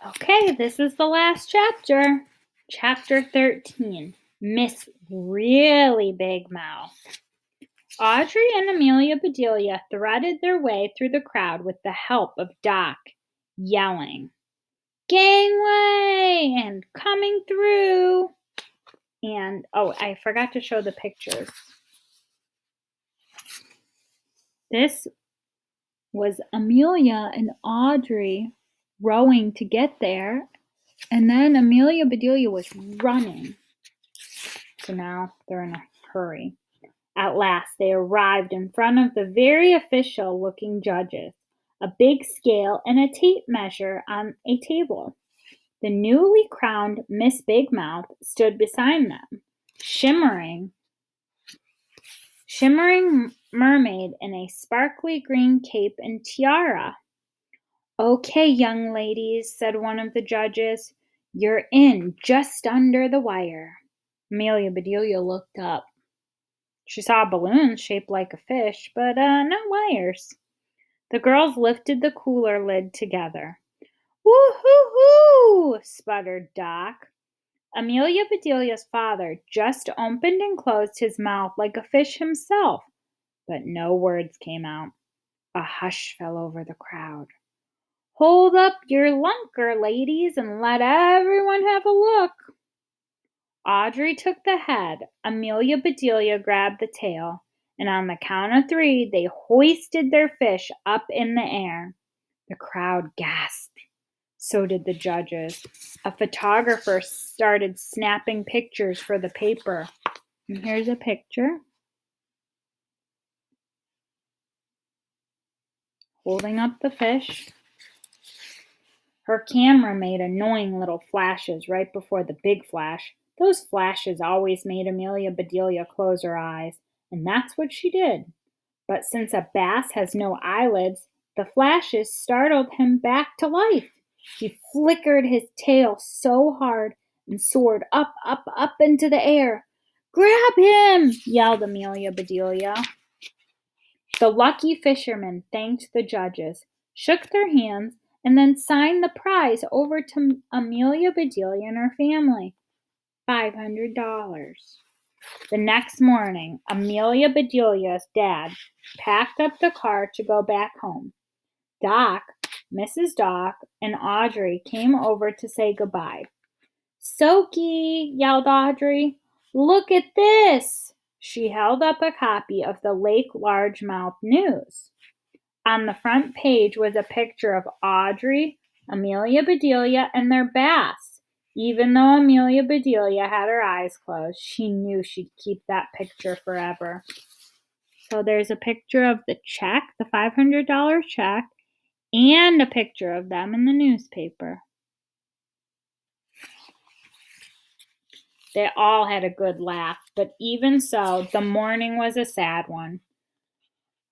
Okay, this is the last chapter. Chapter 13, Miss Really Big Mouth. Audrey and Amelia Bedelia threaded their way through the crowd with the help of Doc, yelling, "Gangway!" and "Coming through!" And, I forgot to show the pictures. This was Amelia and Audrey rowing to get there, and then Amelia Bedelia was running. So now they're in a hurry. At last they arrived in front of the very official-looking judges, a big scale and a tape measure on a table. The newly crowned Miss Big Mouth stood beside them, shimmering mermaid in a sparkly green cape and tiara. "Okay, young ladies," said one of the judges, "you're in just under the wire." Amelia Bedelia looked up. She saw balloons shaped like a fish, but no wires. The girls lifted the cooler lid together. "Woo-hoo-hoo!" sputtered Doc. Amelia Bedelia's father just opened and closed his mouth like a fish himself, but no words came out. A hush fell over the crowd. "Hold up your lunker, ladies, and let everyone have a look." Audrey took the head, Amelia Bedelia grabbed the tail, and on the count of 3 they hoisted their fish up in the air. The crowd gasped. So did the judges. A photographer started snapping pictures for the paper. And here's a picture. Holding up the fish. Her camera made annoying little flashes right before the big flash. Those flashes always made Amelia Bedelia close her eyes, and that's what she did. But since a bass has no eyelids, the flashes startled him back to life. He flickered his tail so hard and soared up, up, up into the air. "Grab him!" yelled Amelia Bedelia. The lucky fishermen thanked the judges, shook their hands, and then signed the prize over to Amelia Bedelia and her family. $500. The next morning, Amelia Bedelia's dad packed up the car to go back home. Doc, Mrs. Doc, and Audrey came over to say goodbye. "Soaky," yelled Audrey, "look at this." She held up a copy of the Lake Largemouth News. On the front page was a picture of Audrey, Amelia Bedelia, and their bass. Even though Amelia Bedelia had her eyes closed, she knew she'd keep that picture forever. So there's a picture of the check, the $500 check, and a picture of them in the newspaper. They all had a good laugh, but even so, the morning was a sad one.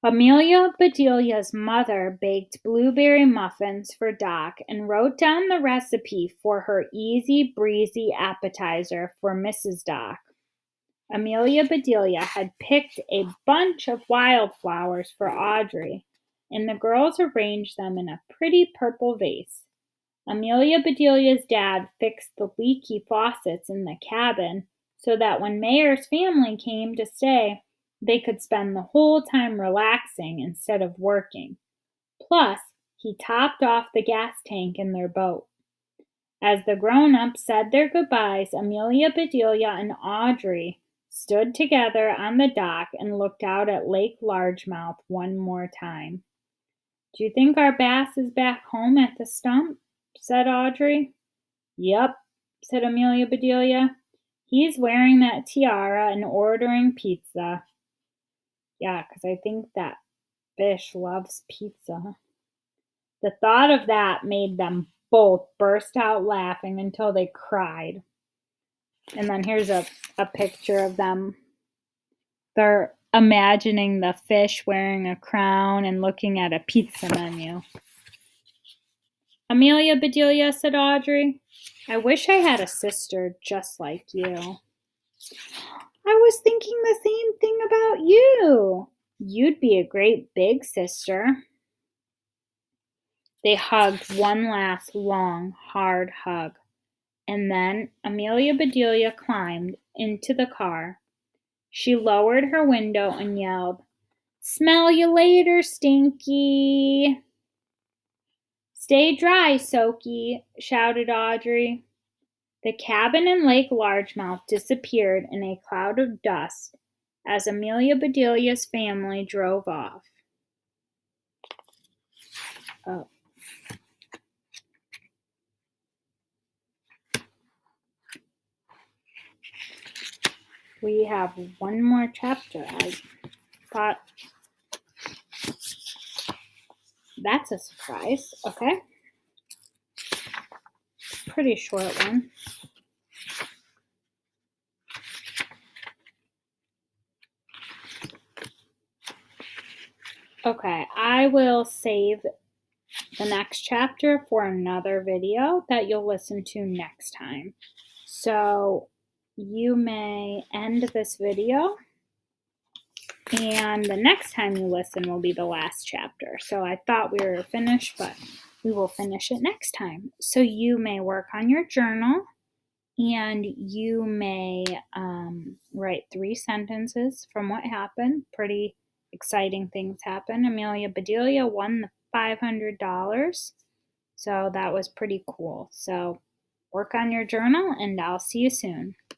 Amelia Bedelia's mother baked blueberry muffins for Doc and wrote down the recipe for her easy breezy appetizer for Mrs. Doc. Amelia Bedelia had picked a bunch of wildflowers for Audrey, and the girls arranged them in a pretty purple vase. Amelia Bedelia's dad fixed the leaky faucets in the cabin so that when Mayer's family came to stay, they could spend the whole time relaxing instead of working. Plus, he topped off the gas tank in their boat. As the grown-ups said their goodbyes, Amelia Bedelia and Audrey stood together on the dock and looked out at Lake Largemouth one more time. "Do you think our bass is back home at the stump?" said Audrey. "Yep," said Amelia Bedelia. "He's wearing that tiara and ordering pizza." Yeah, because I think that fish loves pizza. The thought of that made them both burst out laughing until they cried. And then here's a picture of them. They're imagining the fish wearing a crown and looking at a pizza menu. "Amelia Bedelia," said Audrey, "I wish I had a sister just like you." "I was thinking the same thing about you. You'd be a great big sister." They hugged one last long, hard hug. And then Amelia Bedelia climbed into the car. She lowered her window and yelled, "Smell you later, Stinky!" "Stay dry, Soaky!" shouted Audrey. The cabin and Lake Largemouth disappeared in a cloud of dust as Amelia Bedelia's family drove off. Oh. We have one more chapter. I thought that's a surprise. Okay. Pretty short one. Okay, I will save the next chapter for another video that you'll listen to next time. So you may end this video, and the next time you listen will be the last chapter. So I thought we were finished, but we will finish it next time. So you may work on your journal, and you may write 3 sentences from what happened. Pretty exciting things happened. Amelia Bedelia won the $500. So that was pretty cool. So work on your journal, and I'll see you soon.